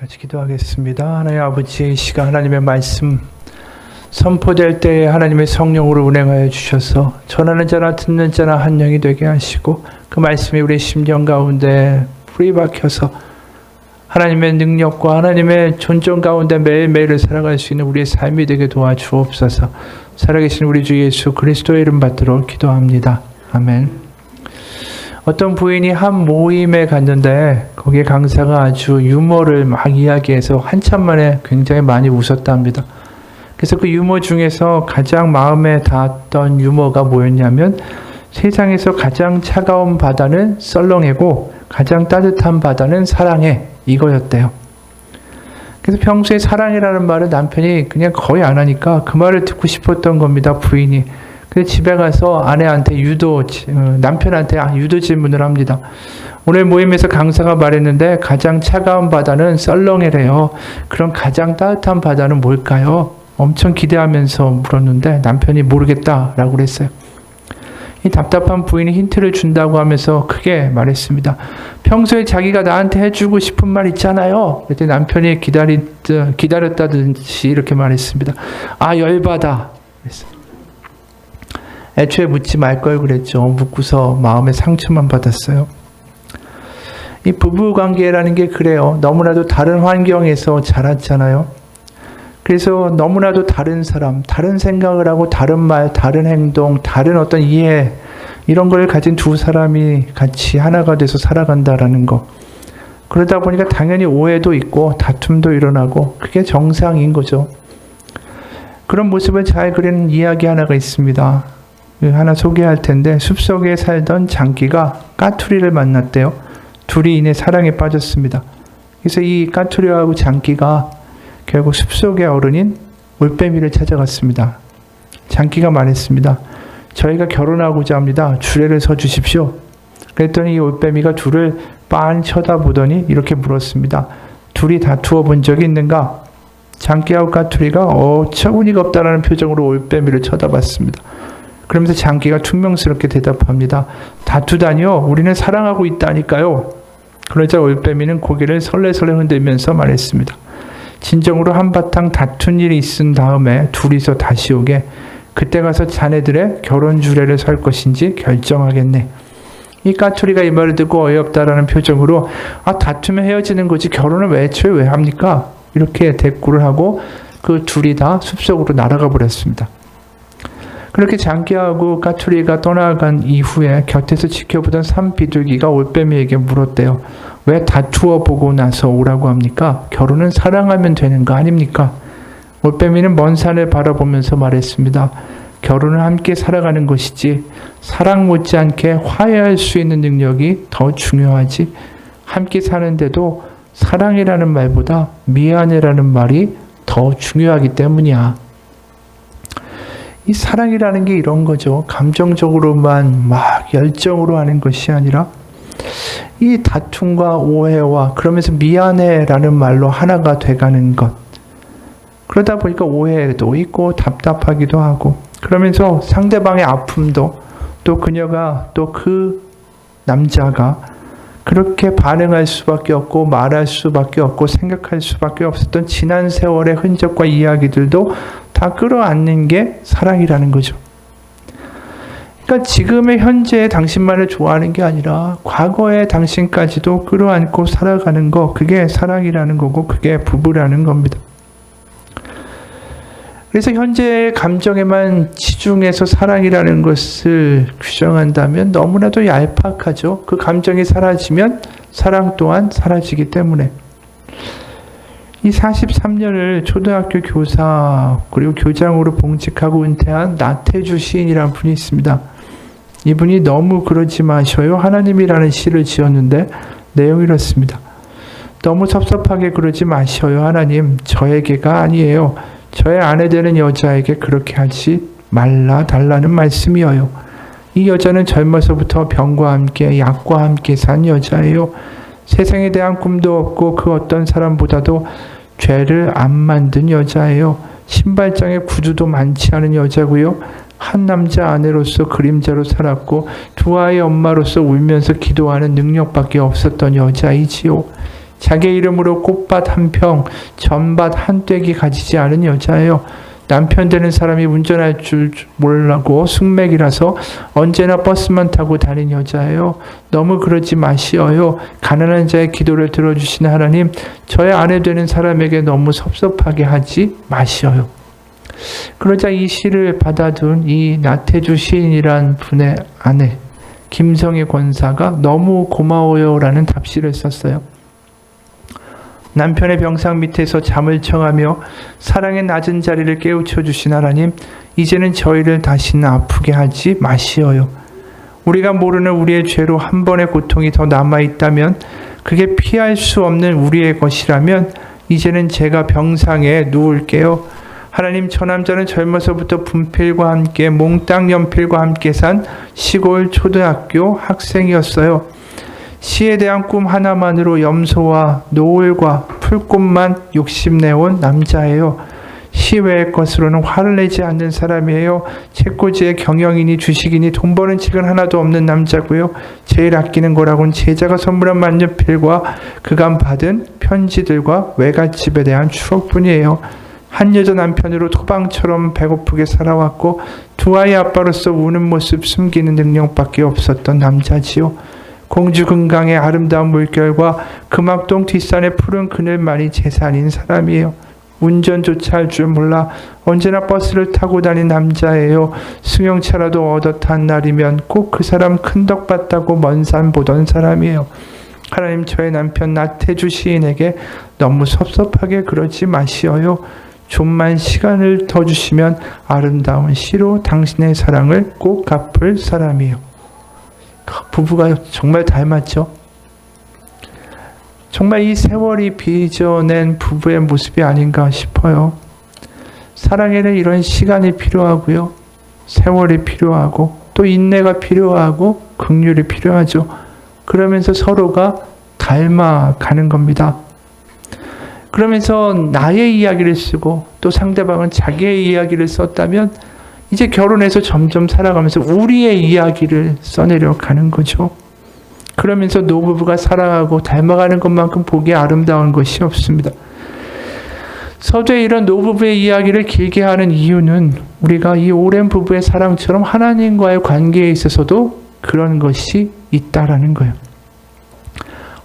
같이 기도하겠습니다. 하나님 아버지, 이 시간 하나님의 말씀 선포될 때에 하나님의 성령으로 운행하여 주셔서 전하는 자나 듣는 자나 한 영이 되게 하시고 그 말씀이 우리 심령 가운데 뿌리 박혀서 하나님의 능력과 하나님의 존중 가운데 매일매일을 살아갈 수 있는 우리의 삶이 되게 도와주옵소서. 살아계신 우리 주 예수 그리스도의 이름 받들어 기도합니다. 아멘. 어떤 부인이 한 모임에 갔는데 거기에 강사가 아주 유머를 막 이야기해서 한참 만에 굉장히 많이 웃었답니다. 그래서 그 유머 중에서 가장 마음에 닿았던 유머가 뭐였냐면 세상에서 가장 차가운 바다는 썰렁해고 가장 따뜻한 바다는 사랑해, 이거였대요. 그래서 평소에 사랑이라는 말을 남편이 그냥 거의 안 하니까 그 말을 듣고 싶었던 겁니다, 부인이. 그래서 집에 가서 아내한테 남편한테 유도 질문을 합니다. 오늘 모임에서 강사가 말했는데 가장 차가운 바다는 썰렁해래요. 그럼 가장 따뜻한 바다는 뭘까요? 엄청 기대하면서 물었는데 남편이 모르겠다라고 그랬어요. 이 답답한 부인이 힌트를 준다고 하면서 크게 말했습니다. 평소에 자기가 나한테 해주고 싶은 말 있잖아요. 그랬더니 남편이 기다렸다든지 이렇게 말했습니다. 아, 열받아. 그랬어요. 애초에 묻지 말 걸 그랬죠. 묻고서 마음에 상처만 받았어요. 이 부부관계라는 게 그래요. 너무나도 다른 환경에서 자랐잖아요. 그래서 너무나도 다른 사람, 다른 생각을 하고 다른 말, 다른 행동, 다른 어떤 이해 이런 걸 가진 두 사람이 같이 하나가 돼서 살아간다라는 거. 그러다 보니까 당연히 오해도 있고 다툼도 일어나고 그게 정상인 거죠. 그런 모습을 잘 그리는 이야기 하나가 있습니다. 하나 소개할 텐데 숲속에 살던 장기가 까투리를 만났대요. 둘이 이내 사랑에 빠졌습니다. 그래서 이 까투리하고 장기가 결국 숲속의 어른인 올빼미를 찾아갔습니다. 장기가 말했습니다. 저희가 결혼하고자 합니다. 주례를 서주십시오. 그랬더니 이 올빼미가 둘을 빤히 쳐다보더니 이렇게 물었습니다. 둘이 다투어 본 적이 있는가? 장기하고 까투리가 어처구니가 없다라는 표정으로 올빼미를 쳐다봤습니다. 그러면서 장기가 퉁명스럽게 대답합니다. 다투다니요? 우리는 사랑하고 있다니까요. 그러자 올빼미는 고개를 설레설레 흔들면서 말했습니다. 진정으로 한바탕 다툰 일이 있은 다음에 둘이서 다시 오게. 그때 가서 자네들의 결혼 주례를 설 것인지 결정하겠네. 이 까투리가 이 말을 듣고 어이없다라는 표정으로 다투면 헤어지는 거지 결혼을 애초에 왜 합니까? 이렇게 대꾸를 하고 그 둘이 다 숲속으로 날아가 버렸습니다. 그렇게 장기하고 까투리가 떠나간 이후에 곁에서 지켜보던 산비둘기가 올빼미에게 물었대요. 왜 다투어 보고 나서 오라고 합니까? 결혼은 사랑하면 되는 거 아닙니까? 올빼미는 먼 산을 바라보면서 말했습니다. 결혼은 함께 살아가는 것이지 사랑 못지않게 화해할 수 있는 능력이 더 중요하지. 함께 사는데도 사랑이라는 말보다 미안해라는 말이 더 중요하기 때문이야. 이 사랑이라는 게 이런 거죠. 감정적으로만 막 열정으로 하는 것이 아니라 이 다툼과 오해와 그러면서 미안해라는 말로 하나가 돼가는 것. 그러다 보니까 오해도 있고 답답하기도 하고 그러면서 상대방의 아픔도 또 그녀가 또 그 남자가 그렇게 반응할 수밖에 없고 말할 수밖에 없고 생각할 수밖에 없었던 지난 세월의 흔적과 이야기들도 다 끌어안는 게 사랑이라는 거죠. 그러니까 지금의 현재의 당신만을 좋아하는 게 아니라 과거의 당신까지도 끌어안고 살아가는 거, 그게 사랑이라는 거고 그게 부부라는 겁니다. 그래서 현재의 감정에만 치중해서 사랑이라는 것을 규정한다면 너무나도 얄팍하죠. 그 감정이 사라지면 사랑 또한 사라지기 때문에. 이 43년을 초등학교 교사 그리고 교장으로 봉직하고 은퇴한 나태주 시인이라는 분이 있습니다. 이분이 너무 그러지 마셔요 하나님이라는 시를 지었는데 내용이 이렇습니다. 너무 섭섭하게 그러지 마셔요 하나님. 저에게가 아니에요. 저의 아내 되는 여자에게 그렇게 하지 말라 달라는 말씀이에요. 이 여자는 젊어서부터 병과 함께 약과 함께 산 여자예요. 세상에 대한 꿈도 없고 그 어떤 사람보다도 죄를 안 만든 여자예요. 신발장에 구두도 많지 않은 여자고요. 한 남자 아내로서 그림자로 살았고 두 아이의 엄마로서 울면서 기도하는 능력밖에 없었던 여자이지요. 자기 이름으로 꽃밭 한 평, 전밭 한 떼기 가지지 않은 여자예요. 남편 되는 사람이 운전할 줄 모르고 숙맥이라서 언제나 버스만 타고 다닌 여자예요. 너무 그러지 마시어요. 가난한 자의 기도를 들어주시는 하나님, 저의 아내 되는 사람에게 너무 섭섭하게 하지 마시어요. 그러자 이 시를 받아둔 이 나태주 시인이란 분의 아내 김성희 권사가 너무 고마워요라는 답시를 썼어요. 남편의 병상 밑에서 잠을 청하며 사랑의 낮은 자리를 깨우쳐 주신 하나님, 이제는 저희를 다시는 아프게 하지 마시어요. 우리가 모르는 우리의 죄로 한 번의 고통이 더 남아있다면, 그게 피할 수 없는 우리의 것이라면 이제는 제가 병상에 누울게요. 하나님, 저 남자는 젊어서부터 분필과 함께 몽땅 연필과 함께 산 시골 초등학교 학생이었어요. 시에 대한 꿈 하나만으로 염소와 노을과 풀꽃만 욕심내온 남자예요. 시 외의 것으로는 화를 내지 않는 사람이에요. 책꽂이에 경영이니 주식이니 돈 버는 책은 하나도 없는 남자고요. 제일 아끼는 거라고는 제자가 선물한 만년필과 그간 받은 편지들과 외갓집에 대한 추억뿐이에요. 한 여자 남편으로 토방처럼 배고프게 살아왔고 두 아이 아빠로서 우는 모습 숨기는 능력밖에 없었던 남자지요. 공주 금강의 아름다운 물결과 금악동 뒷산의 푸른 그늘만이 재산인 사람이에요. 운전조차 할 줄 몰라 언제나 버스를 타고 다닌 남자예요. 승용차라도 얻어 탄 날이면 꼭 그 사람 큰덕 봤다고 먼 산 보던 사람이에요. 하나님, 저의 남편 나태주 시인에게 너무 섭섭하게 그러지 마시어요. 좀만 시간을 더 주시면 아름다운 시로 당신의 사랑을 꼭 갚을 사람이에요. 부부가 정말 닮았죠. 정말 이 세월이 빚어낸 부부의 모습이 아닌가 싶어요. 사랑에는 이런 시간이 필요하고요. 세월이 필요하고 또 인내가 필요하고 긍휼이 필요하죠. 그러면서 서로가 닮아가는 겁니다. 그러면서 나의 이야기를 쓰고 또 상대방은 자기의 이야기를 썼다면 이제 결혼해서 점점 살아가면서 우리의 이야기를 써내려 가는 거죠. 그러면서 노부부가 살아가고 닮아가는 것만큼 보기에 아름다운 것이 없습니다. 서두에 이런 노부부의 이야기를 길게 하는 이유는 우리가 이 오랜 부부의 사랑처럼 하나님과의 관계에 있어서도 그런 것이 있다라는 거예요.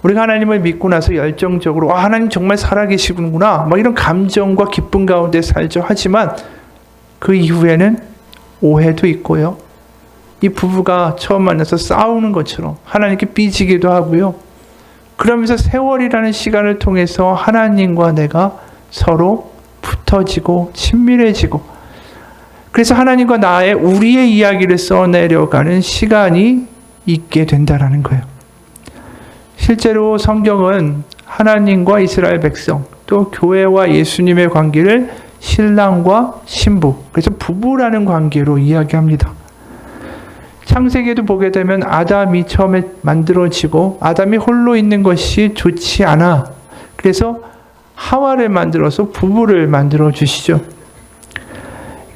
우리가 하나님을 믿고 나서 열정적으로 하나님 정말 살아계시구나 이런 감정과 기쁨 가운데 살죠. 하지만 그 이후에는 오해도 있고요. 이 부부가 처음 만나서 싸우는 것처럼 하나님께 삐지기도 하고요. 그러면서 세월이라는 시간을 통해서 하나님과 내가 서로 붙어지고 친밀해지고, 그래서 하나님과 나의 우리의 이야기를 써내려가는 시간이 있게 된다라는 거예요. 실제로 성경은 하나님과 이스라엘 백성, 또 교회와 예수님의 관계를 신랑과 신부, 그래서 부부라는 관계로 이야기합니다. 창세기에도 보게 되면 아담이 처음에 만들어지고 아담이 홀로 있는 것이 좋지 않아. 그래서 하와를 만들어서 부부를 만들어 주시죠.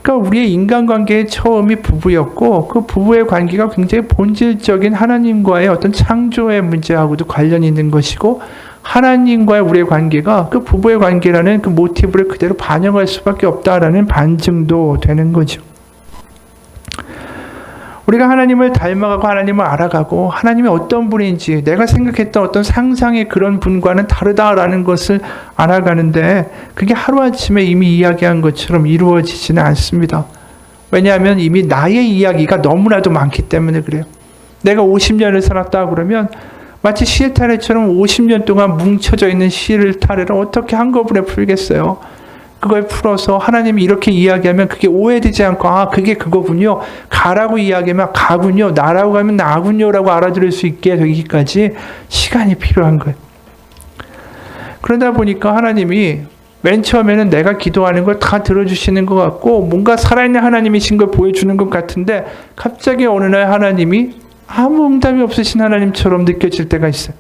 그러니까 우리의 인간관계의 처음이 부부였고 그 부부의 관계가 굉장히 본질적인 하나님과의 어떤 창조의 문제하고도 관련이 있는 것이고, 하나님과의 우리의 관계가 그 부부의 관계라는 그 모티브를 그대로 반영할 수밖에 없다라는 반증도 되는 거죠. 우리가 하나님을 닮아가고 하나님을 알아가고 하나님이 어떤 분인지 내가 생각했던 어떤 상상의 그런 분과는 다르다라는 것을 알아가는데 그게 하루아침에 이미 이야기한 것처럼 이루어지지는 않습니다. 왜냐하면 이미 나의 이야기가 너무나도 많기 때문에 그래요. 내가 50년을 살았다 그러면 마치 실타래처럼 50년 동안 뭉쳐져 있는 실타래를 어떻게 한꺼번에 풀겠어요? 그걸 풀어서 하나님이 이렇게 이야기하면 그게 오해되지 않고 그게 그거군요. 가라고 이야기하면 가군요. 나라고 가면 나군요 라고 알아들을 수 있게 되기까지 시간이 필요한 거예요. 그러다 보니까 하나님이 맨 처음에는 내가 기도하는 걸 다 들어주시는 것 같고 뭔가 살아있는 하나님이신 걸 보여주는 것 같은데 갑자기 어느 날 하나님이 아무 응답이 없으신 하나님처럼 느껴질 때가 있어요.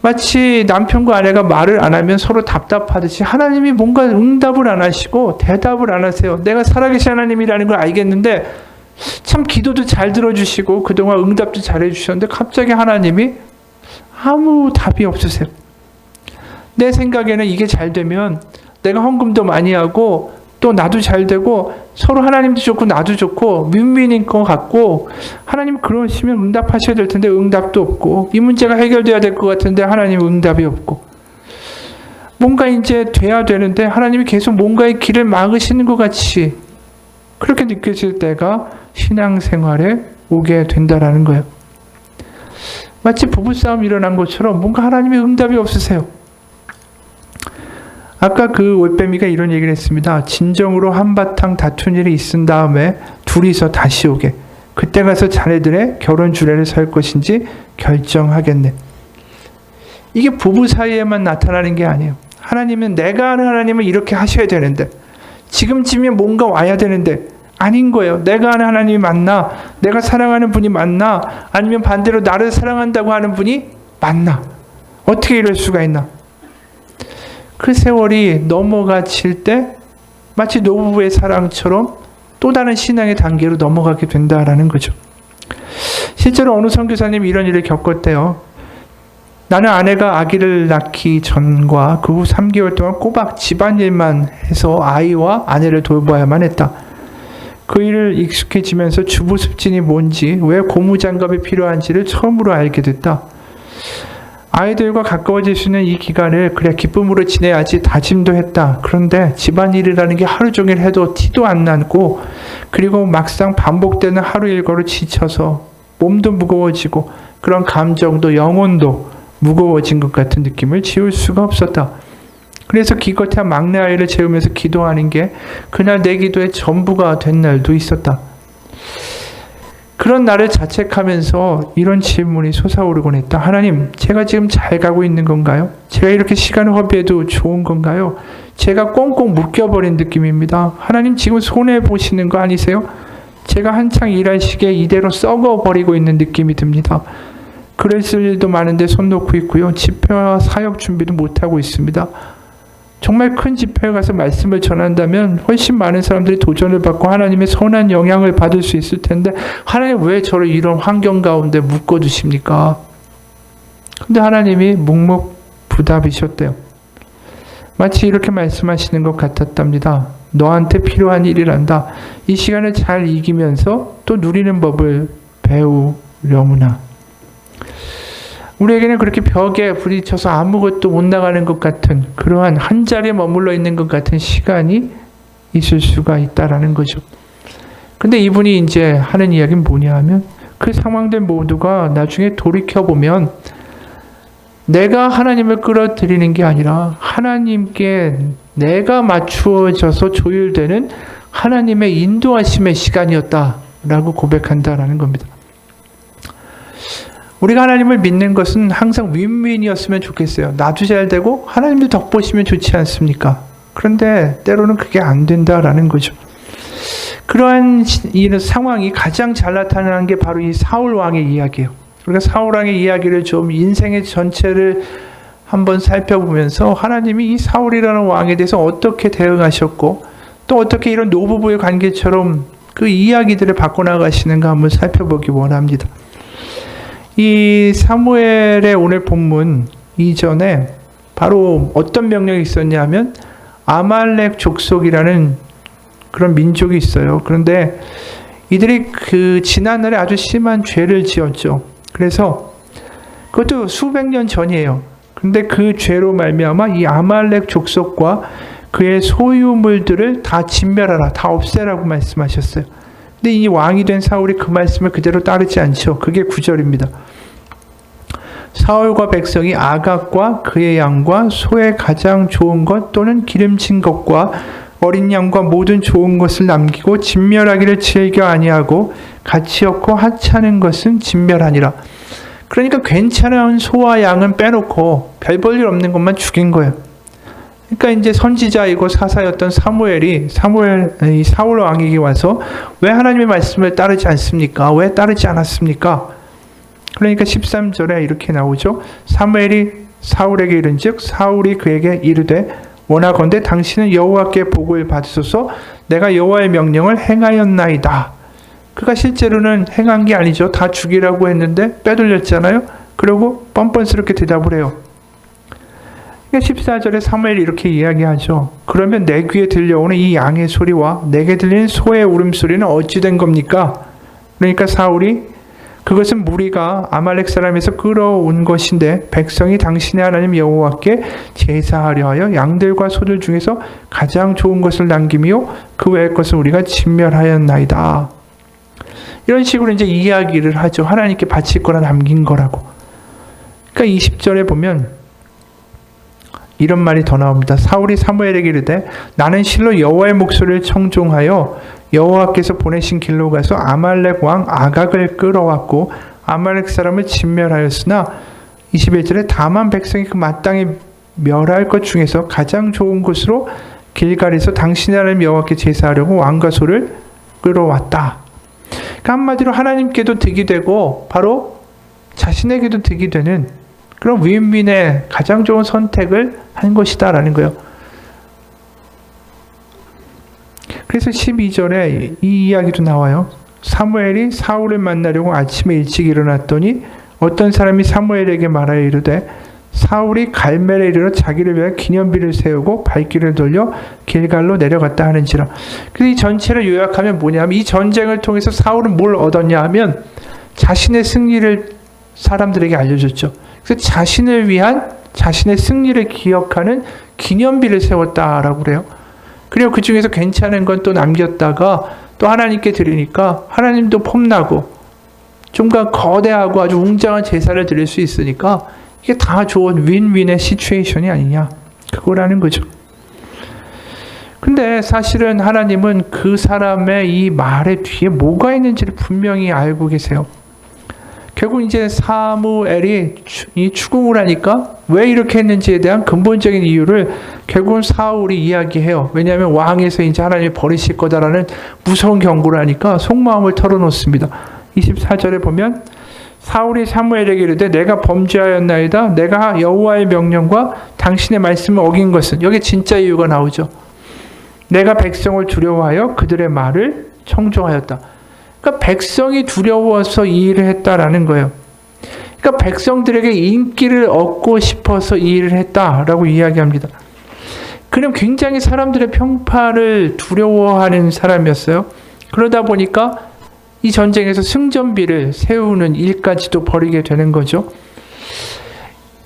마치 남편과 아내가 말을 안 하면 서로 답답하듯이 하나님이 뭔가 응답을 안 하시고 대답을 안 하세요. 내가 살아계신 하나님이라는 걸 알겠는데 참 기도도 잘 들어주시고 그동안 응답도 잘 해주셨는데 갑자기 하나님이 아무 답이 없으세요. 내 생각에는 이게 잘 되면 내가 헌금도 많이 하고 또 나도 잘 되고 서로 하나님도 좋고 나도 좋고 윈윈인 것 같고 하나님 그러시면 응답하셔야 될 텐데 응답도 없고 이 문제가 해결돼야 될 것 같은데 하나님 응답이 없고 뭔가 이제 돼야 되는데 하나님이 계속 뭔가의 길을 막으시는 것 같이 그렇게 느껴질 때가 신앙생활에 오게 된다라는 거예요. 마치 부부싸움이 일어난 것처럼 뭔가 하나님의 응답이 없으세요. 아까 그 올빼미가 이런 얘기를 했습니다. 진정으로 한바탕 다툰 일이 있은 다음에 둘이서 다시 오게. 그때 가서 자네들의 결혼 주례를 설 것인지 결정하겠네. 이게 부부 사이에만 나타나는 게 아니에요. 하나님은 내가 아는 하나님은 이렇게 하셔야 되는데 지금쯤이면 뭔가 와야 되는데 아닌 거예요. 내가 아는 하나님이 맞나? 내가 사랑하는 분이 맞나? 아니면 반대로 나를 사랑한다고 하는 분이 맞나? 어떻게 이럴 수가 있나? 그 세월이 넘어가칠 때 마치 노부부의 사랑처럼 또 다른 신앙의 단계로 넘어가게 된다라는 거죠. 실제로 어느 선교사님이 이런 일을 겪었대요. 나는 아내가 아기를 낳기 전과 그 후 3개월 동안 꼬박 집안일만 해서 아이와 아내를 돌봐야만 했다. 그 일을 익숙해지면서 주부 습진이 뭔지, 왜 고무장갑이 필요한지를 처음으로 알게 됐다. 아이들과 가까워질 수 있는 이 기간을 그래 기쁨으로 지내야지 다짐도 했다. 그런데 집안일이라는 게 하루 종일 해도 티도 안 나고 그리고 막상 반복되는 하루 일과로 지쳐서 몸도 무거워지고 그런 감정도 영혼도 무거워진 것 같은 느낌을 지울 수가 없었다. 그래서 기껏해야 막내 아이를 재우면서 기도하는 게 그날 내 기도의 전부가 된 날도 있었다. 그런 나를 자책하면서 이런 질문이 솟아오르곤 했다. 하나님, 제가 지금 잘 가고 있는 건가요? 제가 이렇게 시간을 허비해도 좋은 건가요? 제가 꽁꽁 묶여버린 느낌입니다. 하나님 지금 손해보시는 거 아니세요? 제가 한창 일할 시기에 이대로 썩어버리고 있는 느낌이 듭니다. 글을 쓸 일도 많은데 손 놓고 있고요. 집회와 사역 준비도 못하고 있습니다. 정말 큰 집회에 가서 말씀을 전한다면 훨씬 많은 사람들이 도전을 받고 하나님의 선한 영향을 받을 수 있을 텐데 하나님 왜 저를 이런 환경 가운데 묶어두십니까? 근데 하나님이 묵묵부답이셨대요. 마치 이렇게 말씀하시는 것 같았답니다. 너한테 필요한 일이란다. 이 시간을 잘 이기면서 또 누리는 법을 배우려무나. 우리에게는 그렇게 벽에 부딪혀서 아무것도 못 나가는 것 같은 그러한 한 자리에 머물러 있는 것 같은 시간이 있을 수가 있다라는 거죠. 근데 이분이 이제 하는 이야기는 뭐냐 하면 그 상황들 모두가 나중에 돌이켜보면 내가 하나님을 끌어들이는 게 아니라 하나님께 내가 맞추어져서 조율되는 하나님의 인도하심의 시간이었다라고 고백한다라는 겁니다. 우리가 하나님을 믿는 것은 항상 윈윈이었으면 좋겠어요. 나도 잘 되고 하나님도 덕 보시면 좋지 않습니까? 그런데 때로는 그게 안 된다라는 거죠. 그러한 이 상황이 가장 잘 나타나는 게 바로 이 사울 왕의 이야기예요. 우리가 사울 왕의 이야기를 좀 인생의 전체를 한번 살펴보면서 하나님이 이 사울이라는 왕에 대해서 어떻게 대응하셨고 또 어떻게 이런 노부부의 관계처럼 그 이야기들을 바꿔나가시는가 한번 살펴보기 원합니다. 이 사무엘의 오늘 본문 이전에 바로 어떤 명령이 있었냐면 아말렉 족속이라는 그런 민족이 있어요. 그런데 이들이 그 지난날에 아주 심한 죄를 지었죠. 그래서 그것도 수백 년 전이에요. 근데 그 죄로 말미암아 이 아말렉 족속과 그의 소유물들을 다 진멸하라, 다 없애라고 말씀하셨어요. 근데 이 왕이 된 사울이 그 말씀을 그대로 따르지 않죠. 그게 9절입니다. 사울과 백성이 아각과 그의 양과 소의 가장 좋은 것 또는 기름진 것과 어린 양과 모든 좋은 것을 남기고 진멸하기를 즐겨 아니하고 가치 없고 하찮은 것은 진멸하니라. 그러니까 괜찮은 소와 양은 빼놓고 별 볼 일 없는 것만 죽인 거예요. 그러니까 이제 선지자이고 사사였던 사무엘이 사울 왕에게 와서 왜 하나님의 말씀을 따르지 않습니까? 왜 따르지 않았습니까? 그러니까 13절에 이렇게 나오죠. 사무엘이 사울에게 이른즉 사울이 그에게 이르되 원하건대 당신은 여호와께 복을 받으소서. 내가 여호와의 명령을 행하였나이다. 그가 실제로는 행한 게 아니죠. 다 죽이라고 했는데 빼돌렸잖아요. 그리고 뻔뻔스럽게 대답을 해요. 14절에 사무엘이 이렇게 이야기하죠. 그러면 내 귀에 들려오는 이 양의 소리와 내게 들리는 소의 울음소리는 어찌 된 겁니까? 그러니까 사울이 그것은 무리가 아말렉 사람에서 끌어온 것인데 백성이 당신의 하나님 여호와께 제사하려 하여 양들과 소들 중에서 가장 좋은 것을 남기며 그 외의 것을 우리가 진멸하였나이다. 이런 식으로 이제 이야기를 하죠. 하나님께 바칠 거라 남긴 거라고. 그러니까 20절에 보면 이런 말이 더 나옵니다. 사울이 사무엘에게 이르되 나는 실로 여호와의 목소리를 청종하여 여호와께서 보내신 길로 가서 아말렉 왕 아각을 끌어왔고 아말렉 사람을 진멸하였으나 21절에 다만 백성이 그 마땅히 멸할 것 중에서 가장 좋은 곳으로 길갈에서 당신의 하나님 여호와께 제사하려고 왕과 소를 끌어왔다. 그러니까 한마디로 하나님께도 득이 되고 바로 자신에게도 득이 되는 그런 윈윈의 가장 좋은 선택을 한 것이다라는 거예요. 그래서 12절에 이 이야기도 나와요. 사무엘이 사울을 만나려고 아침에 일찍 일어났더니 어떤 사람이 사무엘에게 말하여 이르되 사울이 갈멜에 이르러 자기를 위하여 기념비를 세우고 발길을 돌려 길갈로 내려갔다 하는지라. 그래서 이 전체를 요약하면 뭐냐면 이 전쟁을 통해서 사울은 뭘 얻었냐 하면 자신의 승리를 사람들에게 알려줬죠. 그래서 자신을 위한 자신의 승리를 기억하는 기념비를 세웠다라고 그래요. 그리고 그 중에서 괜찮은 건 또 남겼다가 또 하나님께 드리니까 하나님도 폼나고 좀 거대하고 아주 웅장한 제사를 드릴 수 있으니까 이게 다 좋은 윈윈의 시츄에이션이 아니냐. 그거라는 거죠. 근데 사실은 하나님은 그 사람의 이 말의 뒤에 뭐가 있는지를 분명히 알고 계세요. 결국 이제 사무엘이 이 추궁을 하니까 왜 이렇게 했는지에 대한 근본적인 이유를 결국은 사울이 이야기해요. 왜냐하면 왕에서 이제 하나님이 버리실 거다라는 무서운 경고를 하니까 속마음을 털어놓습니다. 24절에 보면 사울이 사무엘에게 이르되 내가 범죄하였나이다. 내가 여호와의 명령과 당신의 말씀을 어긴 것은, 여기 진짜 이유가 나오죠. 내가 백성을 두려워하여 그들의 말을 청종하였다. 그러니까 백성이 두려워서 이 일을 했다라는 거예요. 그러니까 백성들에게 인기를 얻고 싶어서 이 일을 했다라고 이야기합니다. 그럼 굉장히 사람들의 평판을 두려워하는 사람이었어요. 그러다 보니까 이 전쟁에서 승전비를 세우는 일까지도 벌이게 되는 거죠.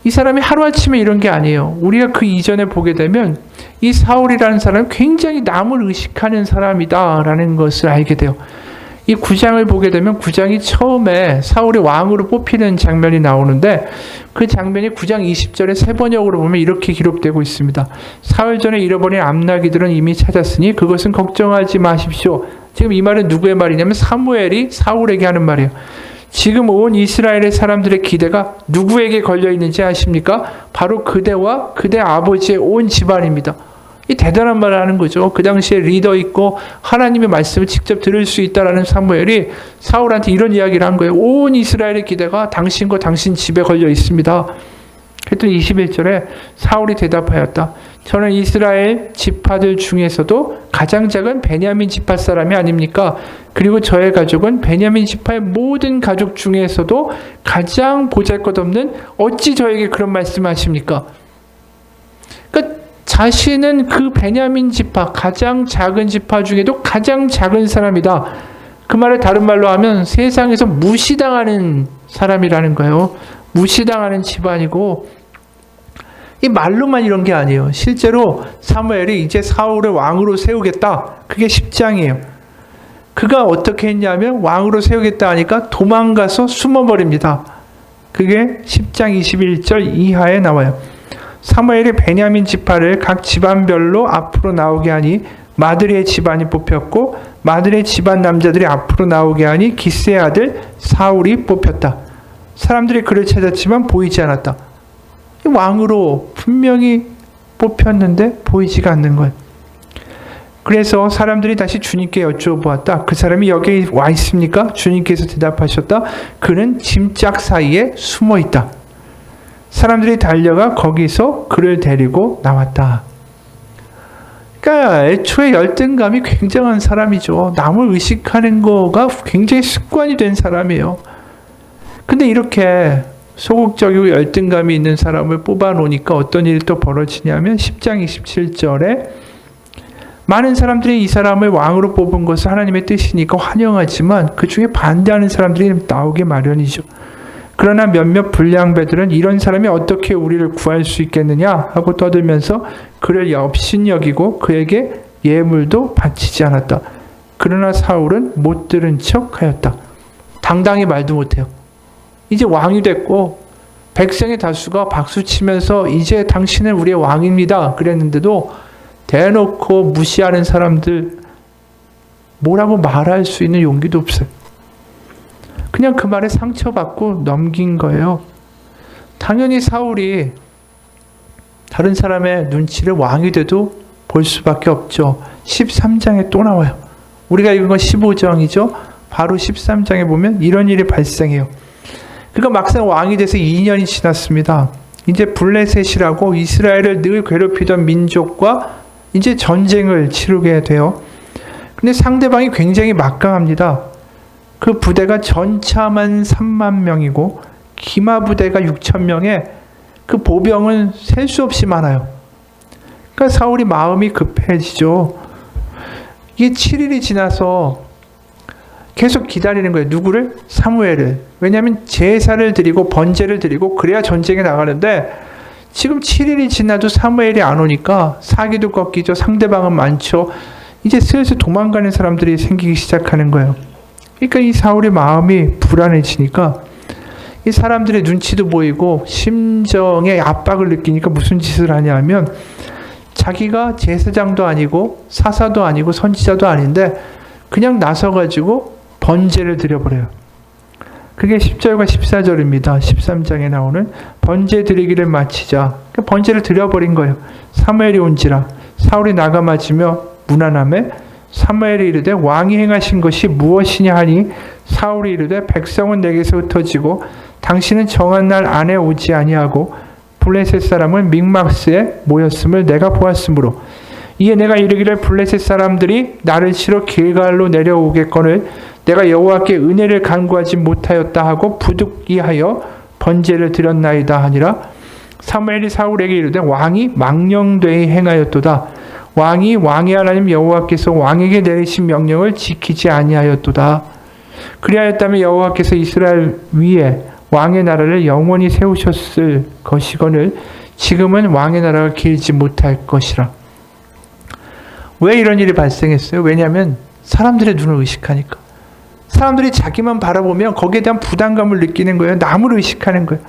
이 사람이 하루아침에 이런 게 아니에요. 우리가 그 이전에 보게 되면 이 사울이라는 사람은 굉장히 남을 의식하는 사람이다라는 것을 알게 돼요. 이 9장을 보게 되면 9장이 처음에 사울이 왕으로 뽑히는 장면이 나오는데 그 장면이 9장 20절에 세 번역으로 보면 이렇게 기록되고 있습니다. 사흘 전에 잃어버린 암나귀들은 이미 찾았으니 그것은 걱정하지 마십시오. 지금 이 말은 누구의 말이냐면 사무엘이 사울에게 하는 말이에요. 지금 온 이스라엘의 사람들의 기대가 누구에게 걸려 있는지 아십니까? 바로 그대와 그대 아버지의 온 집안입니다. 이 대단한 말을 하는 거죠. 그 당시에 리더 있고 하나님의 말씀을 직접 들을 수 있다라는 사무엘이 사울한테 이런 이야기를 한 거예요. 온 이스라엘의 기대가 당신과 당신 집에 걸려 있습니다. 그랬더니 21절에 사울이 대답하였다. 저는 이스라엘 지파들 중에서도 가장 작은 베냐민 지파 사람이 아닙니까? 그리고 저의 가족은 베냐민 지파의 모든 가족 중에서도 가장 보잘것없는 어찌 저에게 그런 말씀하십니까? 그러니까 자신은 그 베냐민 지파, 가장 작은 지파 중에도 가장 작은 사람이다. 그 말을 다른 말로 하면 세상에서 무시당하는 사람이라는 거예요. 무시당하는 집안이고, 이 말로만 이런 게 아니에요. 실제로 사무엘이 이제 사울을 왕으로 세우겠다. 그게 10장이에요. 그가 어떻게 했냐면 왕으로 세우겠다 하니까 도망가서 숨어버립니다. 그게 10장 21절 이하에 나와요. 사무엘이 베냐민 지파를 각 집안별로 앞으로 나오게 하니 마드리의 집안이 뽑혔고 마드리의 집안 남자들이 앞으로 나오게 하니 기스의 아들 사울이 뽑혔다. 사람들이 그를 찾았지만 보이지 않았다. 왕으로 분명히 뽑혔는데 보이지가 않는 거예요. 그래서 사람들이 다시 주님께 여쭤보았다. 그 사람이 여기 와 있습니까? 주님께서 대답하셨다. 그는 짐짝 사이에 숨어 있다. 사람들이 달려가 거기서 그를 데리고 나왔다. 그러니까 애초에 열등감이 굉장한 사람이죠. 남을 의식하는 거가 굉장히 습관이 된 사람이에요. 근데 이렇게 소극적이고 열등감이 있는 사람을 뽑아놓으니까 어떤 일이 또 벌어지냐면 10장 27절에 많은 사람들이 이 사람을 왕으로 뽑은 것은 하나님의 뜻이니까 환영하지만 그 중에 반대하는 사람들이 나오게 마련이죠. 그러나 몇몇 불량배들은 이런 사람이 어떻게 우리를 구할 수 있겠느냐 하고 떠들면서 그를 업신여기고 그에게 예물도 바치지 않았다. 그러나 사울은 못 들은 척 하였다. 당당히 말도 못해요. 이제 왕이 됐고 백성의 다수가 박수치면서 이제 당신은 우리의 왕입니다 그랬는데도 대놓고 무시하는 사람들 뭐라고 말할 수 있는 용기도 없어요. 그냥 그 말에 상처받고 넘긴 거예요. 당연히 사울이 다른 사람의 눈치를 왕이 돼도 볼 수밖에 없죠. 13장에 또 나와요. 우리가 읽은 건 15장이죠. 바로 13장에 보면 이런 일이 발생해요. 그러니까 막상 왕이 돼서 2년이 지났습니다. 이제 블레셋이라고 이스라엘을 늘 괴롭히던 민족과 이제 전쟁을 치르게 돼요. 근데 상대방이 굉장히 막강합니다. 그 부대가 전차만 3만 명이고 기마 부대가 6천 명에 그 보병은 셀 수 없이 많아요. 그러니까 사울이 마음이 급해지죠. 이게 7일이 지나서 계속 기다리는 거예요. 누구를? 사무엘을. 왜냐하면 제사를 드리고 번제를 드리고 그래야 전쟁에 나가는데 지금 7일이 지나도 사무엘이 안 오니까 사기도 꺾이죠. 상대방은 많죠. 이제 슬슬 도망가는 사람들이 생기기 시작하는 거예요. 그러니까 이 사울의 마음이 불안해지니까 이 사람들의 눈치도 보이고 심정의 압박을 느끼니까 무슨 짓을 하냐면 자기가 제사장도 아니고 사사도 아니고 선지자도 아닌데 그냥 나서가지고 번제를 드려버려요. 그게 10절과 14절입니다. 13장에 나오는 번제 드리기를 마치자. 번제를 드려버린 거예요. 사무엘이 온지라 사울이 나가 맞으며 무난함에 사무엘이 이르되 왕이 행하신 것이 무엇이냐 하니 사울이 이르되 백성은 내게서 흩어지고 당신은 정한 날 안에 오지 아니하고 블레셋 사람은 믹마스에 모였음을 내가 보았으므로 이에 내가 이르기를 블레셋 사람들이 나를 치러 길갈로 내려오겠거늘 내가 여호와께 은혜를 간구하지 못하였다 하고 부득이하여 번제를 드렸나이다 하니라. 사무엘이 사울에게 이르되 왕이 망령되이 행하였도다. 왕이 왕의 하나님 여호와께서 왕에게 내리신 명령을 지키지 아니하였도다. 그리하였다면 여호와께서 이스라엘 위에 왕의 나라를 영원히 세우셨을 것이거늘 지금은 왕의 나라가 길지 못할 것이라. 왜 이런 일이 발생했어요? 왜냐하면 사람들의 눈을 의식하니까. 사람들이 자기만 바라보면 거기에 대한 부담감을 느끼는 거예요. 남을 의식하는 거예요.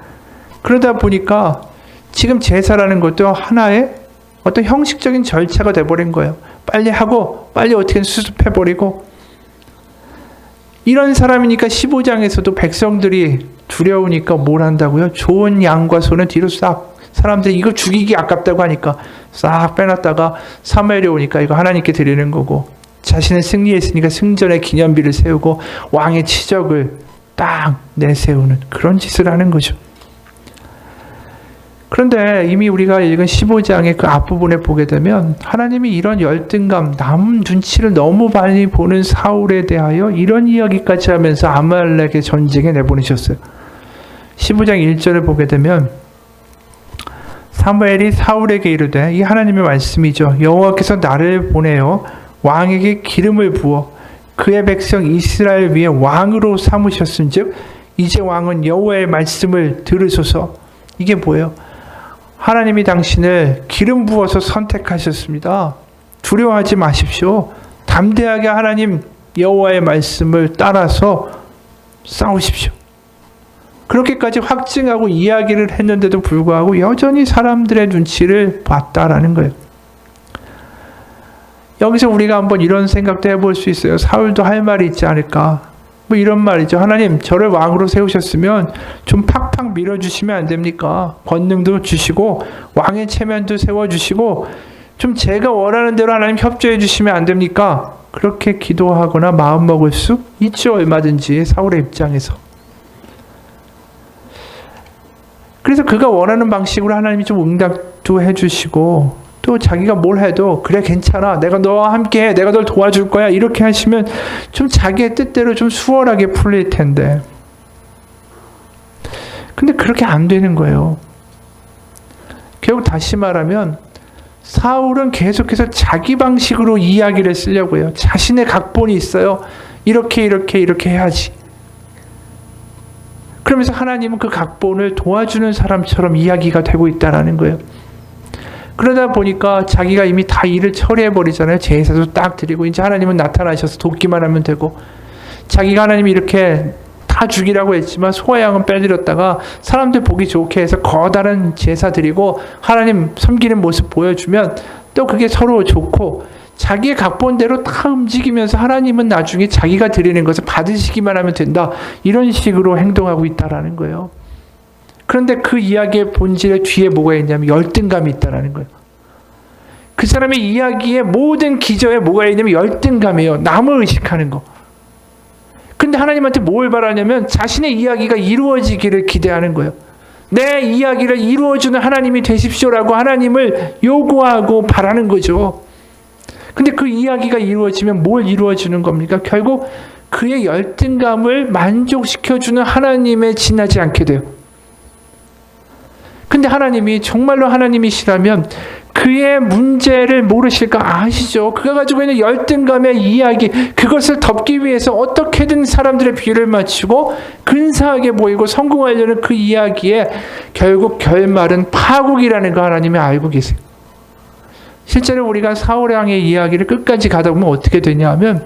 그러다 보니까 지금 제사라는 것도 하나의 어떤 형식적인 절차가 돼버린 거예요. 빨리 하고 빨리 어떻게 수습해버리고 이런 사람이니까 15장에서도 백성들이 두려우니까 뭘 한다고요? 좋은 양과 소는 뒤로 싹 사람들이 이거 죽이기 아깝다고 하니까 싹 빼놨다가 사무엘이 오니까 이거 하나님께 드리는 거고 자신은 승리했으니까 승전의 기념비를 세우고 왕의 치적을 딱 내세우는 그런 짓을 하는 거죠. 그런데 이미 우리가 읽은 15장의 그 앞부분에 보게 되면 하나님이 이런 열등감, 남 눈치를 너무 많이 보는 사울에 대하여 이런 이야기까지 하면서 아말렉의 전쟁에 내보내셨어요. 15장 1절을 보게 되면 사무엘이 사울에게 이르되 이 하나님의 말씀이죠. 여호와께서 나를 보내어 왕에게 기름을 부어 그의 백성 이스라엘 위에 왕으로 삼으셨은즉 이제 왕은 여호와의 말씀을 들으소서. 이게 뭐예요? 하나님이 당신을 기름 부어서 선택하셨습니다. 두려워하지 마십시오. 담대하게 하나님 여호와의 말씀을 따라서 싸우십시오. 그렇게까지 확증하고 이야기를 했는데도 불구하고 여전히 사람들의 눈치를 봤다라는 거예요. 여기서 우리가 한번 이런 생각도 해볼 수 있어요. 사울도 할 말이 있지 않을까? 뭐 이런 말이죠. 하나님, 저를 왕으로 세우셨으면 좀 팍팍 밀어주시면 안 됩니까? 권능도 주시고 왕의 체면도 세워주시고 좀 제가 원하는 대로 하나님 협조해 주시면 안 됩니까? 그렇게 기도하거나 마음먹을 수 있죠. 얼마든지 사울의 입장에서. 그래서 그가 원하는 방식으로 하나님이 좀 응답도 해주시고 또 자기가 뭘 해도 그래 괜찮아 내가 너와 함께해 내가 널 도와줄 거야 이렇게 하시면 좀 자기의 뜻대로 좀 수월하게 풀릴 텐데 근데 그렇게 안 되는 거예요. 결국 다시 말하면 사울은 계속해서 자기 방식으로 이야기를 쓰려고 해요. 자신의 각본이 있어요. 이렇게 해야지. 그러면서 하나님은 그 각본을 도와주는 사람처럼 이야기가 되고 있다는 거예요. 그러다 보니까 자기가 이미 다 일을 처리해버리잖아요. 제사도 딱 드리고 이제 하나님은 나타나셔서 돕기만 하면 되고, 자기가 하나님이 이렇게 다 죽이라고 했지만 소와 양은 빼드렸다가 사람들 보기 좋게 해서 거다른 제사 드리고 하나님 섬기는 모습 보여주면 또 그게 서로 좋고, 자기의 각본대로 다 움직이면서 하나님은 나중에 자기가 드리는 것을 받으시기만 하면 된다, 이런 식으로 행동하고 있다라는 거예요. 그런데 그 이야기의 본질의 뒤에 뭐가 있냐면 열등감이 있다라는 거예요. 그 사람의 이야기의 모든 기저에 뭐가 있냐면 열등감이에요. 남을 의식하는 거. 근데 하나님한테 뭘 바라냐면 자신의 이야기가 이루어지기를 기대하는 거예요. 내 이야기를 이루어주는 하나님이 되십시오라고 하나님을 요구하고 바라는 거죠. 근데 그 이야기가 이루어지면 뭘 이루어주는 겁니까? 결국 그의 열등감을 만족시켜주는 하나님에 지나지 않게 돼요. 근데 하나님이 정말로 하나님이시라면 그의 문제를 모르실까? 아시죠? 그가 가지고 있는 열등감의 이야기, 그것을 덮기 위해서 어떻게든 사람들의 비유를 맞추고 근사하게 보이고 성공하려는 그 이야기에 결국 결말은 파국이라는 거 하나님이 알고 계세요. 실제로 우리가 사울 왕의 이야기를 끝까지 가다 보면 어떻게 되냐 하면,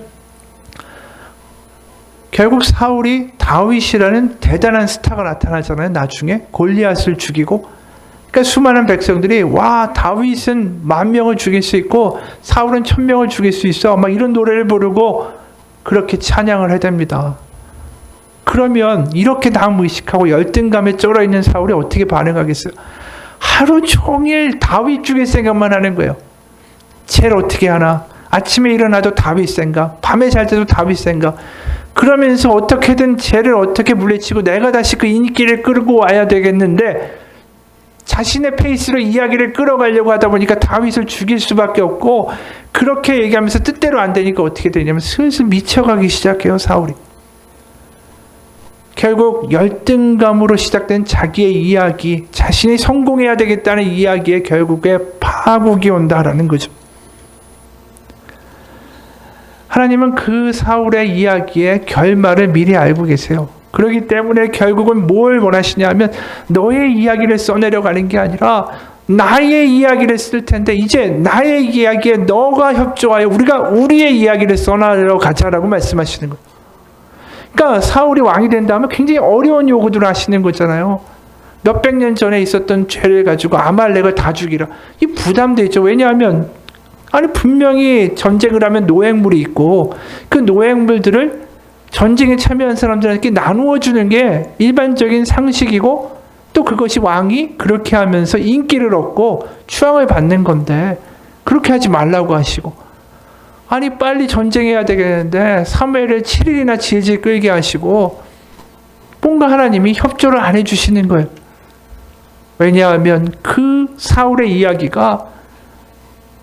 결국 사울이 다윗이라는 대단한 스타가 나타나잖아요. 나중에 골리앗을 죽이고, 그러니까 수많은 백성들이 와, 다윗은 10,000명을 죽일 수 있고 사울은 1,000명을 죽일 수 있어, 막 이런 노래를 부르고 그렇게 찬양을 해댑니다. 그러면 이렇게 남 의식하고 열등감에 쩔어 있는 사울이 어떻게 반응하겠어요? 하루 종일 다윗 죽일 생각만 하는 거예요. 쟤를 어떻게 하나? 아침에 일어나도 다윗 생각, 밤에 잘 때도 다윗 생각. 그러면서 어떻게든 쟤를 어떻게 물리치고 내가 다시 그 인기를 끌고 와야 되겠는데, 자신의 페이스로 이야기를 끌어가려고 하다 보니까 다윗을 죽일 수밖에 없고, 그렇게 얘기하면서 뜻대로 안 되니까 어떻게 되냐면 슬슬 미쳐가기 시작해요, 사울이. 결국 열등감으로 시작된 자기의 이야기, 자신이 성공해야 되겠다는 이야기에 결국에 파국이 온다라는 거죠. 하나님은 그 사울의 이야기의 결말을 미리 알고 계세요. 그렇기 때문에 결국은 뭘 원하시냐 하면, 너의 이야기를 써내려가는 게 아니라 나의 이야기를 쓸 텐데 이제 나의 이야기에 너가 협조하여 우리가 우리의 이야기를 써내려 가자라고 말씀하시는 거예요. 그러니까 사울이 왕이 된다면 굉장히 어려운 요구들을 하시는 거잖아요. 몇백 년 전에 있었던 죄를 가지고 아말렉을 다 죽이라. 이 부담되죠. 왜냐하면 분명히 전쟁을 하면 노획물이 있고, 그 노획물들을 전쟁에 참여한 사람들에게 나누어 주는 게 일반적인 상식이고, 또 그것이 왕이 그렇게 하면서 인기를 얻고 추앙을 받는 건데 그렇게 하지 말라고 하시고, 빨리 전쟁해야 되겠는데 사무엘을 7일이나 질질 끌게 하시고, 뭔가 하나님이 협조를 안 해주시는 거예요. 왜냐하면 그 사울의 이야기가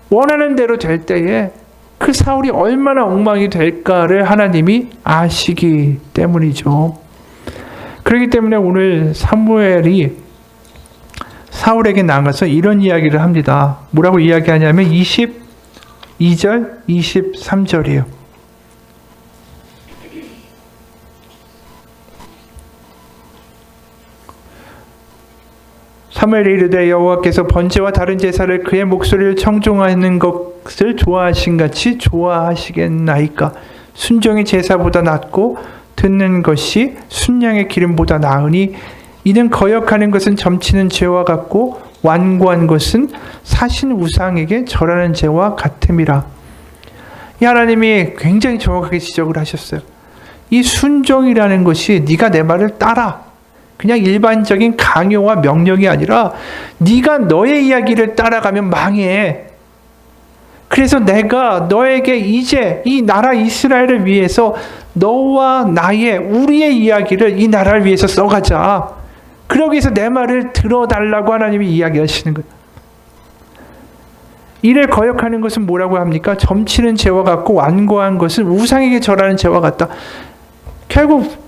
원하는 대로 될 때에 그 사울이 얼마나 엉망이 될까를 하나님이 아시기 때문이죠. 그렇기 때문에 오늘 사무엘이 사울에게 나가서 이런 이야기를 합니다. 뭐라고 이야기하냐면 22절, 23절이에요. 사무엘이 이르되 여호와께서 번제와 다른 제사를 그의 목소리를 청종하는 것을 좋아하신 같이 좋아하시겠나이까? 순종이 제사보다 낫고 듣는 것이 순양의 기름보다 나으니, 이는 거역하는 것은 점치는 죄와 같고 완고한 것은 사신 우상에게 절하는 죄와 같음이라. 이 하나님이 굉장히 정확하게 지적을 하셨어요. 이 순종이라는 것이 네가 내 말을 따라, 그냥 일반적인 강요와 명령이 아니라 네가 너의 이야기를 따라가면 망해. 그래서 내가 너에게 이제 이 나라 이스라엘을 위해서 너와 나의 우리의 이야기를 이 나라를 위해서 써가자. 그러기 위해서 내 말을 들어달라고 하나님이 이야기하시는 거예요. 이를 거역하는 것은 뭐라고 합니까? 점치는 죄와 같고 완고한 것은 우상에게 절하는 죄와 같다. 결국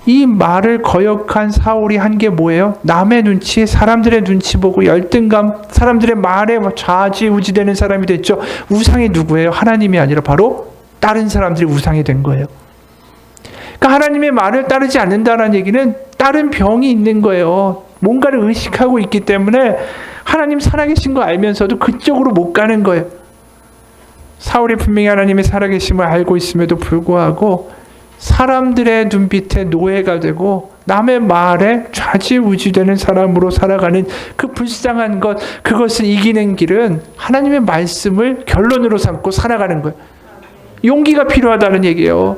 이 말을 거역한 사울이 한 게 뭐예요? 남의 눈치, 사람들의 눈치 보고 열등감, 사람들의 말에 좌지우지되는 사람이 됐죠. 우상이 누구예요? 하나님이 아니라 바로 다른 사람들이 우상이 된 거예요. 그러니까 하나님의 말을 따르지 않는다는 얘기는 다른 병이 있는 거예요. 뭔가를 의식하고 있기 때문에 하나님 살아계신 거 알면서도 그쪽으로 못 가는 거예요. 사울이 분명히 하나님의 살아계심을 알고 있음에도 불구하고 사람들의 눈빛에 노예가 되고 남의 말에 좌지우지되는 사람으로 살아가는 그 불쌍한 것, 그것을 이기는 길은 하나님의 말씀을 결론으로 삼고 살아가는 거예요. 용기가 필요하다는 얘기예요.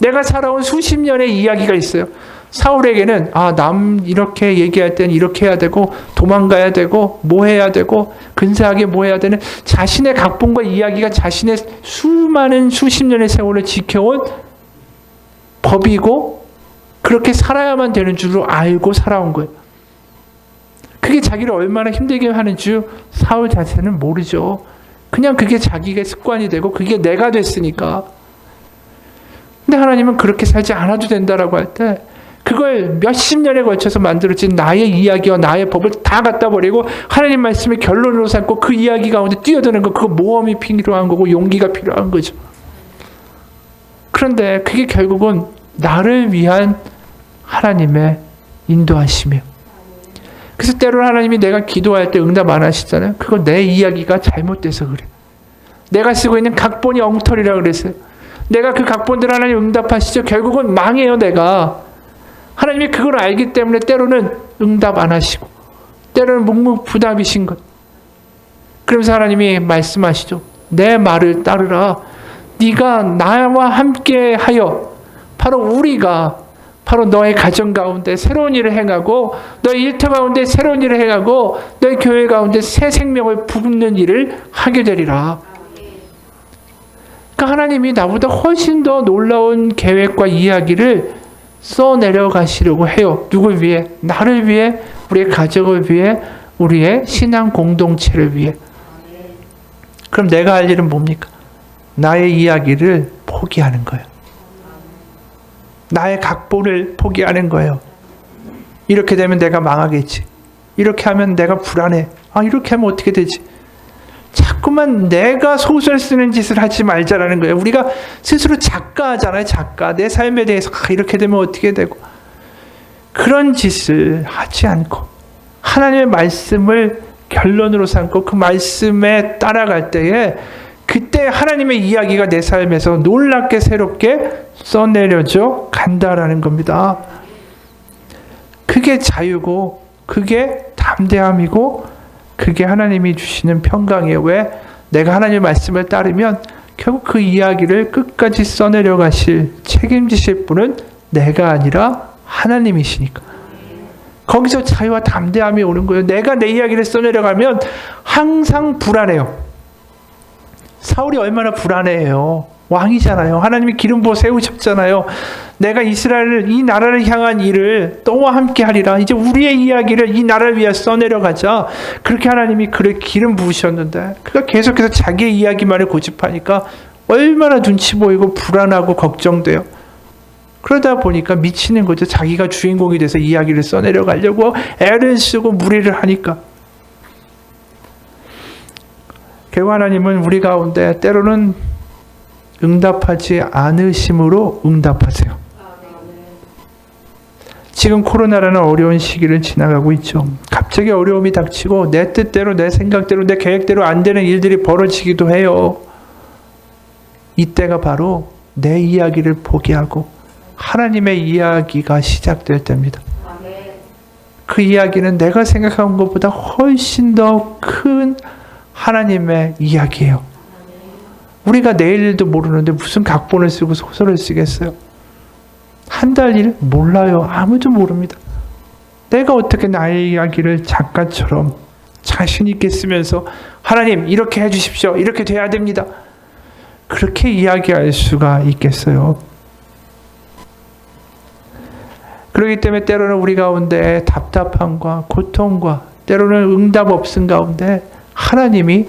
내가 살아온 수십 년의 이야기가 있어요. 사울에게는 남 이렇게 얘기할 때는 이렇게 해야 되고 도망가야 되고 뭐 해야 되고 근사하게 뭐 해야 되는 자신의 각본과 이야기가 자신의 수많은 수십 년의 세월을 지켜온 법이고 그렇게 살아야만 되는 줄로 알고 살아온 거예요. 그게 자기를 얼마나 힘들게 하는 줄 사울 자체는 모르죠. 그냥 그게 자기의 습관이 되고 그게 내가 됐으니까. 근데 하나님은 그렇게 살지 않아도 된다라고 할 때 그걸 몇십 년에 걸쳐서 만들어진 나의 이야기와 나의 법을 다 갖다 버리고 하나님 말씀의 결론으로 삼고 그 이야기 가운데 뛰어드는 거, 그거 모험이 필요한 거고 용기가 필요한 거죠. 그런데 그게 결국은 나를 위한 하나님의 인도하심이에요. 그래서 때로는 하나님이 내가 기도할 때 응답 안 하시잖아요. 그건 내 이야기가 잘못돼서 그래. 내가 쓰고 있는 각본이 엉터리라 그랬어요. 내가 그 각본들 하나님 응답하시죠. 결국은 망해요, 내가. 하나님이 그걸 알기 때문에 때로는 응답 안 하시고 때로는 묵묵부답이신 것. 그러면서 하나님이 말씀하시죠. 내 말을 따르라. 네가 나와 함께 하여 바로 우리가 바로 너의 가정 가운데 새로운 일을 행하고 너의 일터 가운데 새로운 일을 행하고 너의 교회 가운데 새 생명을 붓는 일을 하게 되리라. 그러니까 하나님이 나보다 훨씬 더 놀라운 계획과 이야기를 써내려 가시려고 해요. 누굴 위해? 나를 위해, 우리의 가정을 위해, 우리의 신앙 공동체를 위해. 그럼 내가 할 일은 뭡니까? 나의 이야기를 포기하는 거예요. 나의 각본을 포기하는 거예요. 이렇게 되면 내가 망하겠지. 이렇게 하면 내가 불안해. 이렇게 하면 어떻게 되지? 자꾸만 내가 소설 쓰는 짓을 하지 말자라는 거예요. 우리가 스스로 작가잖아요. 작가. 내 삶에 대해서 이렇게 되면 어떻게 되고. 그런 짓을 하지 않고 하나님의 말씀을 결론으로 삼고 그 말씀에 따라갈 때에 그때 하나님의 이야기가 내 삶에서 놀랍게 새롭게 써내려져 간다라는 겁니다. 그게 자유고 그게 담대함이고 그게 하나님이 주시는 평강이에요. 왜? 내가 하나님의 말씀을 따르면 결국 그 이야기를 끝까지 써내려 가실 책임지실 분은 내가 아니라 하나님이시니까. 거기서 자유와 담대함이 오는 거예요. 내가 내 이야기를 써내려가면 항상 불안해요. 사울이 얼마나 불안해요. 왕이잖아요. 하나님이 기름 부어 세우셨잖아요. 내가 이스라엘을, 이 나라를 향한 일을 너와 함께 하리라. 이제 우리의 이야기를 이 나라를 위해 써내려가자. 그렇게 하나님이 그를 기름 부으셨는데 그가 계속해서 자기의 이야기만을 고집하니까 얼마나 눈치 보이고 불안하고 걱정돼요. 그러다 보니까 미치는 거죠. 자기가 주인공이 돼서 이야기를 써내려가려고 애를 쓰고 무리를 하니까. 결국 하나님은 우리 가운데 때로는 응답하지 않으심으로 응답하세요. 지금 코로나라는 어려운 시기를 지나가고 있죠. 갑자기 어려움이 닥치고 내 뜻대로 내 생각대로 내 계획대로 안 되는 일들이 벌어지기도 해요. 이때가 바로 내 이야기를 포기하고 하나님의 이야기가 시작될 때입니다. 그 이야기는 내가 생각한 것보다 훨씬 더 큰 하나님의 이야기예요. 우리가 내일도 모르는데 무슨 각본을 쓰고 소설을 쓰겠어요? 한 달 일 몰라요. 아무도 모릅니다. 내가 어떻게 나의 이야기를 작가처럼 자신 있게 쓰면서 하나님 이렇게 해주십시오. 이렇게 돼야 됩니다. 그렇게 이야기할 수가 있겠어요? 그렇기 때문에 때로는 우리 가운데 답답함과 고통과 때로는 응답 없음 가운데 하나님이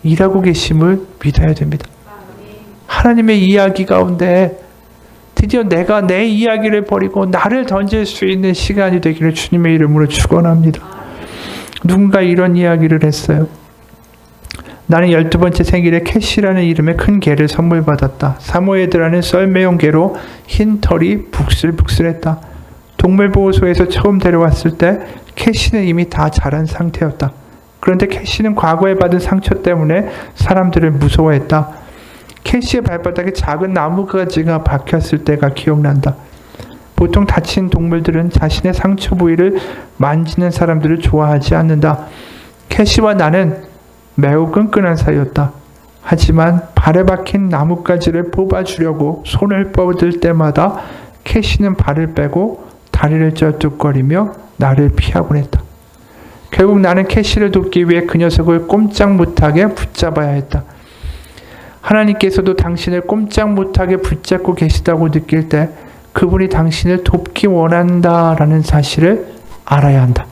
일하고 계심을 믿어야 됩니다. 하나님의 이야기 가운데 드디어 내가 내 이야기를 버리고 나를 던질 수 있는 시간이 되기를 주님의 이름으로 축원합니다. 누군가 이런 이야기를 했어요. 나는 12번째 생일에 캐시라는 이름의 큰 개를 선물 받았다. 사모예드라는 썰매용 개로 흰 털이 북슬북슬했다. 동물보호소에서 처음 데려왔을 때 캐시는 이미 다 자란 상태였다. 그런데 캐시는 과거에 받은 상처 때문에 사람들을 무서워했다. 캐시의 발바닥에 작은 나무가지가 박혔을 때가 기억난다. 보통 다친 동물들은 자신의 상처 부위를 만지는 사람들을 좋아하지 않는다. 캐시와 나는 매우 끈끈한 사이였다. 하지만 발에 박힌 나뭇가지를 뽑아주려고 손을 뻗을 때마다 캐시는 발을 빼고 다리를 쩔뚝거리며 나를 피하곤 했다. 결국 나는 캐시를 돕기 위해 그 녀석을 꼼짝 못하게 붙잡아야 했다. 하나님께서도 당신을 꼼짝 못하게 붙잡고 계시다고 느낄 때 그분이 당신을 돕기 원한다라는 사실을 알아야 한다.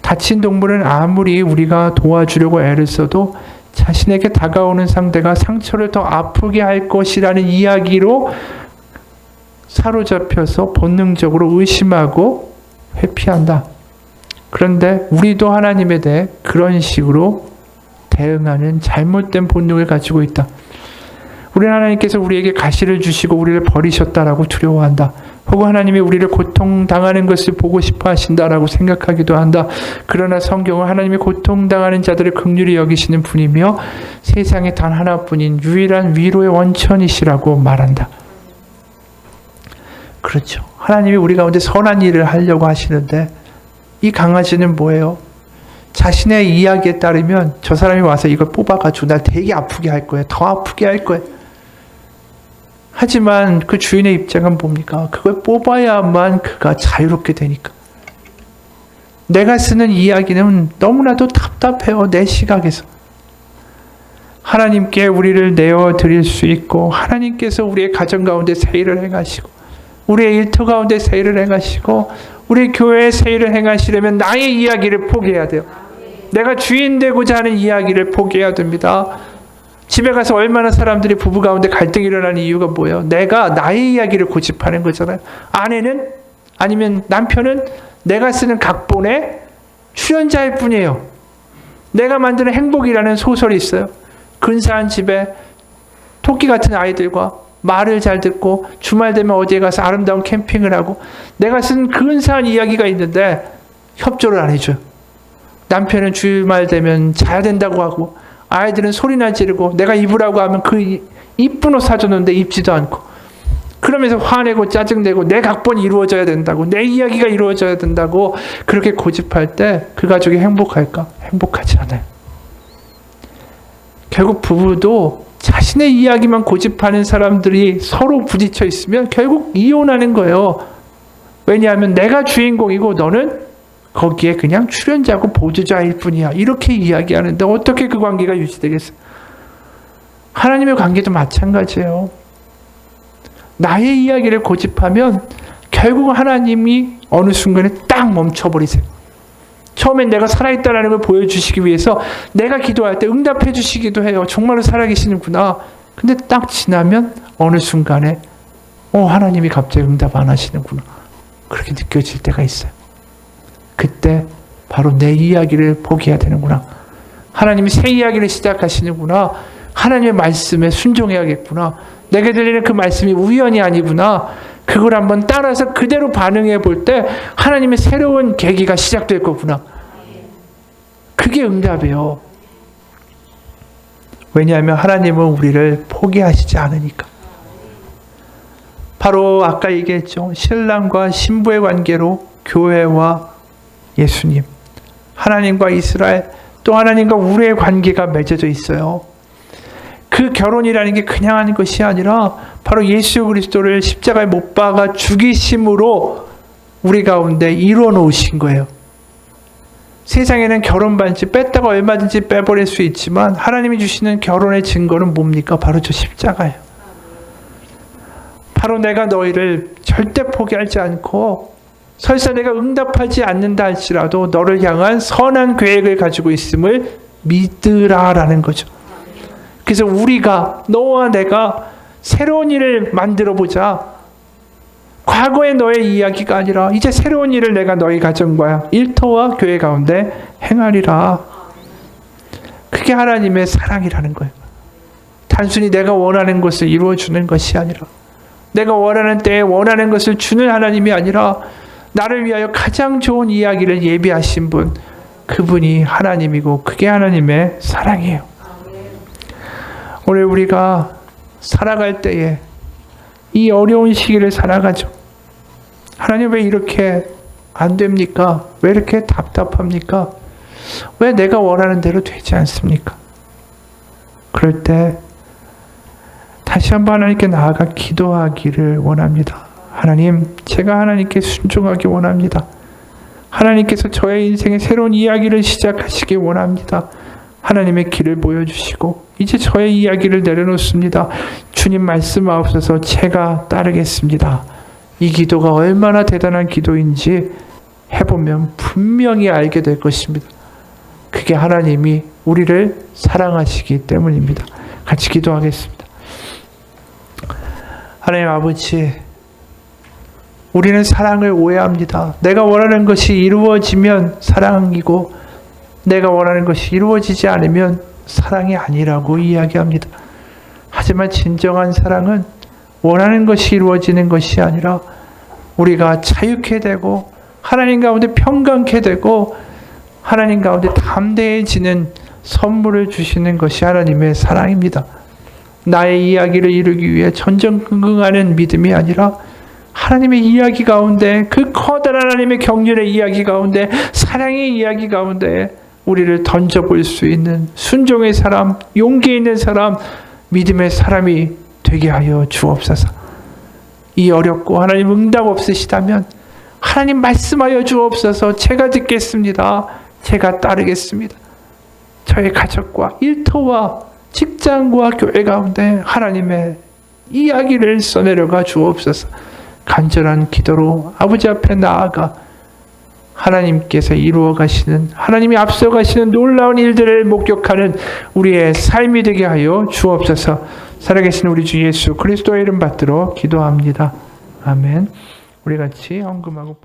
다친 동물은 아무리 우리가 도와주려고 애를 써도 자신에게 다가오는 상대가 상처를 더 아프게 할 것이라는 이야기로 사로잡혀서 본능적으로 의심하고 회피한다. 그런데 우리도 하나님에 대해 그런 식으로 대응하는 잘못된 본능을 가지고 있다. 우리 하나님께서 우리에게 가시를 주시고 우리를 버리셨다라고 두려워한다. 혹은 하나님이 우리를 고통당하는 것을 보고 싶어 하신다라고 생각하기도 한다. 그러나 성경은 하나님이 고통당하는 자들을 긍휼히 여기시는 분이며 세상에 단 하나뿐인 유일한 위로의 원천이시라고 말한다. 그렇죠. 하나님이 우리 가운데 선한 일을 하려고 하시는데 이 강아지는 뭐예요? 자신의 이야기에 따르면 저 사람이 와서 이걸 뽑아가지고 날 되게 아프게 할 거예요. 더 아프게 할 거예요. 하지만 그 주인의 입장은 뭡니까? 그걸 뽑아야만 그가 자유롭게 되니까. 내가 쓰는 이야기는 너무나도 답답해요. 내 시각에서. 하나님께 우리를 내어드릴 수 있고 하나님께서 우리의 가정 가운데 새 일을 행하시고 우리의 일터 가운데 새 일을 행하시고 우리 교회에 새 일을 행하시려면 나의 이야기를 포기해야 돼요. 내가 주인 되고자 하는 이야기를 포기해야 됩니다. 집에 가서 얼마나 사람들이 부부 가운데 갈등이 일어나는 이유가 뭐예요? 내가 나의 이야기를 고집하는 거잖아요. 아내는 아니면 남편은 내가 쓰는 각본의 출연자일 뿐이에요. 내가 만드는 행복이라는 소설이 있어요. 근사한 집에 토끼 같은 아이들과 말을 잘 듣고 주말 되면 어디에 가서 아름다운 캠핑을 하고 내가 쓴 근사한 이야기가 있는데 협조를 안 해줘요. 남편은 주말 되면 자야 된다고 하고 아이들은 소리나 지르고 내가 입으라고 하면 그 이쁜 옷 사줬는데 입지도 않고 그러면서 화내고 짜증내고 내 각본이 이루어져야 된다고 내 이야기가 이루어져야 된다고 그렇게 고집할 때 그 가족이 행복할까? 행복하지 않아요. 결국 부부도 자신의 이야기만 고집하는 사람들이 서로 부딪혀 있으면 결국 이혼하는 거예요. 왜냐하면 내가 주인공이고 너는 거기에 그냥 출연자고 보조자일 뿐이야. 이렇게 이야기하는데 어떻게 그 관계가 유지되겠어요? 하나님의 관계도 마찬가지예요. 나의 이야기를 고집하면 결국 하나님이 어느 순간에 딱 멈춰버리세요. 처음엔 내가 살아있다는 걸 보여주시기 위해서 내가 기도할 때 응답해 주시기도 해요. 정말로 살아계시는구나. 근데 딱 지나면 어느 순간에 하나님이 갑자기 응답 안 하시는구나. 그렇게 느껴질 때가 있어요. 그때 바로 내 이야기를 포기해야 되는구나. 하나님이 새 이야기를 시작하시는구나. 하나님의 말씀에 순종해야겠구나. 내게 들리는 그 말씀이 우연이 아니구나. 그걸 한번 따라서 그대로 반응해 볼 때 하나님의 새로운 계기가 시작될 거구나. 그게 응답이에요. 왜냐하면 하나님은 우리를 포기하시지 않으니까. 바로 아까 얘기했죠. 신랑과 신부의 관계로 교회와 예수님, 하나님과 이스라엘, 또 하나님과 우리의 관계가 맺어져 있어요. 그 결혼이라는 게 그냥 하는 것이 아니라 바로 예수 그리스도를 십자가에 못 박아 죽이심으로 우리 가운데 이루어 놓으신 거예요. 세상에는 결혼 반지 뺐다가 얼마든지 빼버릴 수 있지만 하나님이 주시는 결혼의 증거는 뭡니까? 바로 저 십자가예요. 바로 내가 너희를 절대 포기하지 않고 설사 내가 응답하지 않는다 할지라도 너를 향한 선한 계획을 가지고 있음을 믿으라라는 거죠. 그래서 우리가 너와 내가 새로운 일을 만들어 보자. 과거의 너의 이야기가 아니라 이제 새로운 일을 내가 너희 가정과 일터와 교회 가운데 행하리라. 그게 하나님의 사랑이라는 거예요. 단순히 내가 원하는 것을 이루어주는 것이 아니라, 내가 원하는 때에 원하는 것을 주는 하나님이 아니라, 나를 위하여 가장 좋은 이야기를 예비하신 분, 그분이 하나님이고 그게 하나님의 사랑이에요. 오늘 우리가 살아갈 때에 이 어려운 시기를 살아가죠. 하나님 왜 이렇게 안 됩니까? 왜 이렇게 답답합니까? 왜 내가 원하는 대로 되지 않습니까? 그럴 때 다시 한번 하나님께 나아가 기도하기를 원합니다. 하나님, 제가 하나님께 순종하기 원합니다. 하나님께서 저의 인생의 새로운 이야기를 시작하시기 원합니다. 하나님의 길을 보여주시고 이제 저의 이야기를 내려놓습니다. 주님 말씀하옵소서. 제가 따르겠습니다. 이 기도가 얼마나 대단한 기도인지 해보면 분명히 알게 될 것입니다. 그게 하나님이 우리를 사랑하시기 때문입니다. 같이 기도하겠습니다. 하나님 아버지, 우리는 사랑을 오해합니다. 내가 원하는 것이 이루어지면 사랑이고 내가 원하는 것이 이루어지지 않으면 사랑이 아니라고 이야기합니다. 하지만 진정한 사랑은 원하는 것이 이루어지는 것이 아니라 우리가 자유케 되고 하나님 가운데 평강케 되고 하나님 가운데 담대해지는 선물을 주시는 것이 하나님의 사랑입니다. 나의 이야기를 이루기 위해 전전긍긍하는 믿음이 아니라 하나님의 이야기 가운데, 그 커다란 하나님의 경륜의 이야기 가운데, 사랑의 이야기 가운데 우리를 던져볼 수 있는 순종의 사람, 용기 있는 사람, 믿음의 사람이 되게 하여 주옵소서. 이 어렵고 하나님 응답 없으시다면 하나님 말씀하여 주옵소서. 제가 듣겠습니다. 제가 따르겠습니다. 저의 가족과 일터와 직장과 교회 가운데 하나님의 이야기를 써내려가 주옵소서. 간절한 기도로 아버지 앞에 나아가 하나님께서 이루어 가시는, 하나님이 앞서 가시는 놀라운 일들을 목격하는 우리의 삶이 되게 하여 주옵소서. 살아계신 우리 주 예수 그리스도의 이름 받들어 기도합니다. 아멘. 우리 같이 헌금하고